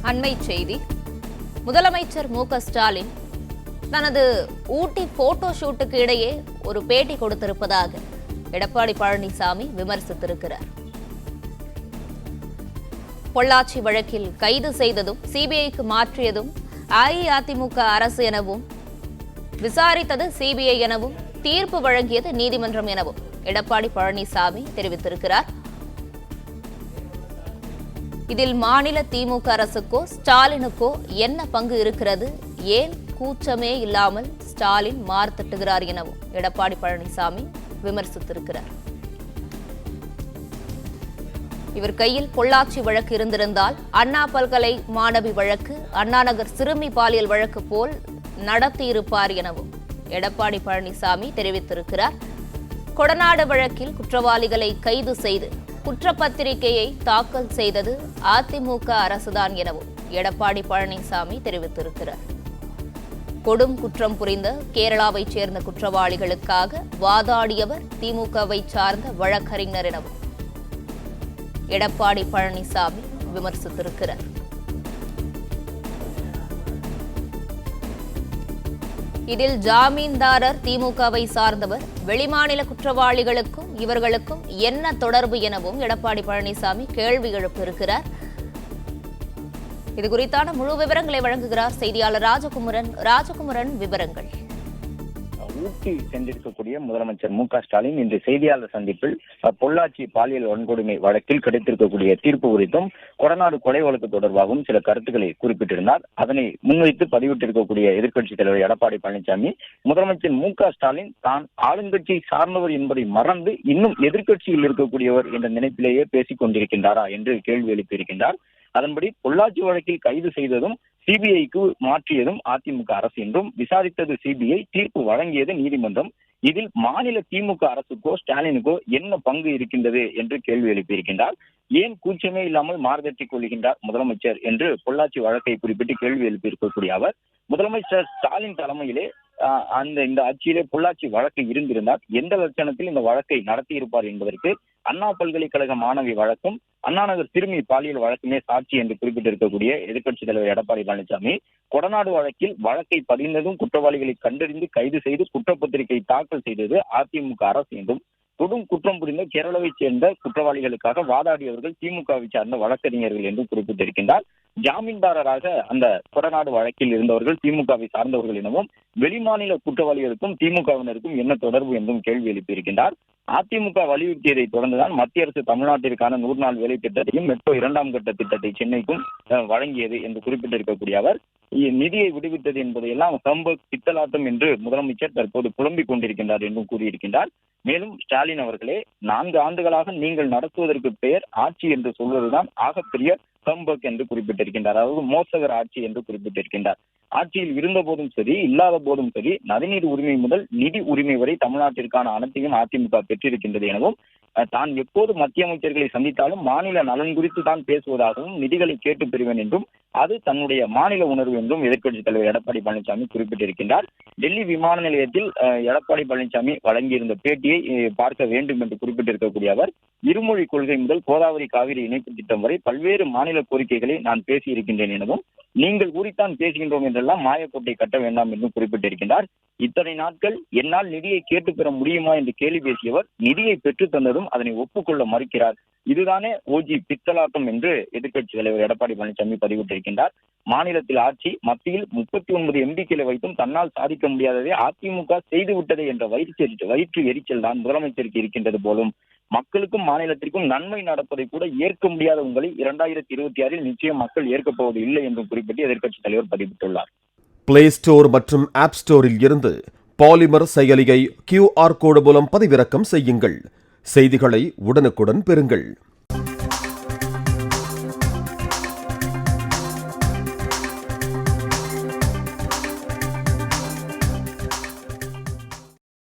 அண்மை செய்தி. முதலமைச்சர் மு.க.ஸ்டாலின் தனது ஊட்டி போட்டோ ஷூட்டுக்கு இடையே ஒரு பேட்டி கொடுத்திருப்பதாக எடப்பாடி பழனிசாமி விமர்சித்திருக்கிறார். பொள்ளாச்சி வழக்கில் கைது செய்ததும் சிபிஐக்கு மாற்றியதும் அஇஅதிமுக அரசு எனவும், விசாரித்தது சிபிஐ எனவும், தீர்ப்பு வழங்கியது நீதிமன்றம் எனவும் எடப்பாடி பழனிசாமி தெரிவித்திருக்கிறார். இதில் மாநில திமுக அரசுக்கோ ஸ்டாலினுக்கோ என்ன பங்கு இருக்கிறது? ஏன் கூச்சமே இல்லாமல் ஸ்டாலின் மார்த்தட்டுகிறார் எனவும் எடப்பாடி பழனிசாமி விமர்சித்திருக்கிறார். இவர் கையில் பொள்ளாச்சி வழக்கு இருந்திருந்தால் அண்ணா பல்கலை மாணவி வழக்கு, அண்ணாநகர் சிறுமி பாலியல் வழக்கு போல் நடத்தியிருப்பார் எனவும் எடப்பாடி பழனிசாமி தெரிவித்திருக்கிறார். கொடநாடு வழக்கில் குற்றவாளிகளை கைது செய்து குற்றப்பத்திரிகையை தாக்கல் செய்தது அதிமுக அரசுதான் எனவும் எடப்பாடி பழனிசாமி தெரிவித்திருக்கிறார். கொடும் குற்றம் புரிந்த கேரளாவைச் சேர்ந்த குற்றவாளிகளுக்காக வாதாடியவர் திமுகவை சார்ந்த வழக்கறிஞர் எனவும் எடப்பாடி பழனிசாமி விமர்சித்திருக்கிறார். இதில் ஜாமீன்தாரர் திமுகவை சார்ந்தவர், வெளிமாநில குற்றவாளிகளுக்கும் இவர்களுக்கும் என்ன தொடர்பு எனவும் எடப்பாடி பழனிசாமி கேள்வி எழுப்பியிருக்கிறார். இதுகுறித்தான முழு விவரங்களை வழங்குகிறார் செய்தியாளர் ராஜகுமரன். ராஜகுமரன், விவரங்கள். ஊட்டி சென்றிருக்கக்கூடிய முதலமைச்சர் மு.க.ஸ்டாலின் இன்று செய்தியாளர் சந்திப்பில் பொள்ளாச்சி பாலியல் வன்கொடுமை வழக்கில் கிடைத்திருக்கக்கூடிய தீர்ப்பு குறித்தும் கொடநாடு கொலை வழக்கு தொடர்பாகவும் சில கருத்துக்களை குறிப்பிட்டிருந்தார். அதனை முன்வைத்து பதிவிட்டிருக்கக்கூடிய எதிர்க்கட்சித் தலைவர் எடப்பாடி பழனிசாமி, முதலமைச்சர் மு.க.ஸ்டாலின் தான் ஆளுங்கட்சியை சார்ந்தவர் என்பதை மறந்து இன்னும் எதிர்க்கட்சியில் இருக்கக்கூடியவர் என்ற நினைப்பிலேயே பேசிக் கொண்டிருக்கின்றாரா என்று கேள்வி எழுப்பியிருக்கின்றார். அதன்படி பொள்ளாச்சி வழக்கில் கைது செய்ததும் சிபிஐக்கு மாற்றியதும் அதிமுக அரசு என்றும், விசாரித்தது சிபிஐ, தீர்ப்பு வழங்கியது நீதிமன்றம். இதில் மாநில திமுக அரசுக்கோ ஸ்டாலினுக்கோ என்ன பங்கு இருக்கின்றது என்று கேள்வி எழுப்பியிருக்கின்றார். ஏன் கூச்சமே இல்லாமல் மார்தட்டிக் கொள்கின்றார் முதலமைச்சர் என்று பொள்ளாச்சி வழக்கை குறிப்பிட்டு கேள்வி எழுப்பியிருக்கக்கூடிய அவர், முதலமைச்சர் ஸ்டாலின் தலைமையிலே இந்த ஆட்சியிலே பொள்ளாச்சி வழக்கு இருந்திருந்தால் எந்த லட்சணத்தில் இந்த வழக்கை நடத்தியிருப்பார் என்பதற்கு அண்ணா பல்கலைக்கழக மாணவி வழக்கும் அண்ணாநகர் சிறுமி பாலியல் வழக்குமே சாட்சி என்று குறிப்பிட்டிருக்கக்கூடிய எதிர்க்கட்சித் தலைவர் எடப்பாடி பழனிசாமி, கொடநாடு வழக்கில் வழக்கை பதிந்ததும் குற்றவாளிகளை கண்டறிந்து கைது செய்து குற்றப்பத்திரிகை தாக்கல் செய்தது அதிமுக அரசு என்றும், கொடும் குற்றம் புரிந்த கேரளாவைச் சேர்ந்த குற்றவாளிகளுக்காக வாதாடியவர்கள் திமுகவை சார்ந்த வழக்கறிஞர்கள் என்றும் குறிப்பிட்டிருக்கின்றார். ஜாமீன்தாரராக அந்த கொடநாடு வழக்கில் இருந்தவர்கள் திமுகவை சார்ந்தவர்கள் எனவும், வெளிமாநில குற்றவாளிகளுக்கும் திமுகவினருக்கும் என்ன தொடர்பு என்றும் கேள்வி எழுப்பியிருக்கின்றார். அதிமுக வலியுறுத்தியதை தொடர்ந்துதான் மத்திய அரசு தமிழ்நாட்டிற்கான 100 நாள் வேலை திட்டத்தையும் மெட்ரோ 2ஆம் கட்ட திட்டத்தை சென்னைக்கும் வழங்கியது என்று குறிப்பிட்டிருக்கக்கூடிய அவர், நிதியை விடுவித்தது என்பதையெல்லாம் பித்தலாட்டம் என்று முதலமைச்சர் தற்போது புலம்பிக் கொண்டிருக்கின்றார் என்றும் கூறியிருக்கின்றார். மேலும் ஸ்டாலின் அவர்களே, 4 ஆண்டுகளாக நீங்கள் நடத்துவதற்கு பெயர் ஆட்சி என்று சொல்வதுதான் ஆகப்பெரிய ஹம்பக் என்று குறிப்பிட்டிருக்கின்றார். அதாவது மோசகர் ஆட்சி என்று குறிப்பிட்டிருக்கின்றார். ஆட்சியில் இருந்த போதும் சரி, இல்லாத போதும் சரி, நதிநீர் உரிமை முதல் நிதி உரிமை வரை தமிழ்நாட்டிற்கான அனைத்தையும் அதிமுக பெற்றிருக்கின்றது எனவும், தான் எப்போது மத்திய அமைச்சர்களை சந்தித்தாலும் மாநில நலன் குறித்து தான் பேசுவதாகவும், நிதிகளை கேட்டு பெறுவேன் என்றும், அது தன்னுடைய மாநில உணர்வு என்றும் எதிர்க்கட்சித் தலைவர் எடப்பாடி பழனிசாமி குறிப்பிட்டிருக்கின்றார். டெல்லி விமான நிலையத்தில் எடப்பாடி பழனிசாமி வழங்கியிருந்த பேட்டியை பார்க்க வேண்டும் என்று குறிப்பிட்டிருக்கக்கூடிய அவர், இருமொழி கொள்கை முதல் கோதாவரி காவிரி இணைப்பு திட்டம் வரை பல்வேறு மாநில கோரிக்கைகளை நான் பேசியிருக்கின்றேன் எனவும், நீங்கள் கூறித்தான் பேசுகின்றோம் என்றெல்லாம் மாயக்கோட்டை கட்ட வேண்டாம் என்றும் குறிப்பிட்டிருக்கின்றார். இத்தனை நாட்கள் என்னால் நிதியை கேட்டு பெற முடியுமா என்று கேள்வி பேசியவர், நிதியை பெற்றுத் தந்ததும் அதனை ஒப்புக்கொள்ள மறுக்கிறார். இதுதானே ஓஜி பித்தலாட்டம் என்று எதிர்க்கட்சித் தலைவர் எடப்பாடி பழனிசாமி பதிவிட்டிருக்கின்றார். மாநிலத்தில் ஆட்சி, மத்தியில் 39 எம்பிக்களை வைத்தும் தன்னால் சாதிக்க முடியாததை அதிமுக செய்துவிட்டது என்ற வயிற்று எரிச்சல் தான் முதலமைச்சருக்கு இருக்கின்றது போலும். மக்களுக்கும் மாநிலத்திற்கும் நன்மை நடப்பதை கூட ஏற்க முடியாத உங்களை 2026 நிச்சயம் மக்கள் ஏற்கப் போவது இல்லை என்றும் குறிப்பிட்டு எதிர்க்கட்சித் தலைவர் பதிவிட்டுள்ளார். பிளே ஸ்டோர் மற்றும் ஆப் ஸ்டோரில் இருந்து பாலிமர் செயலியை QR கோடு மூலம் பதிவிறக்கம் செய்யுங்கள். செய்திகளை உடனுக்குடன் பெறுங்கள்.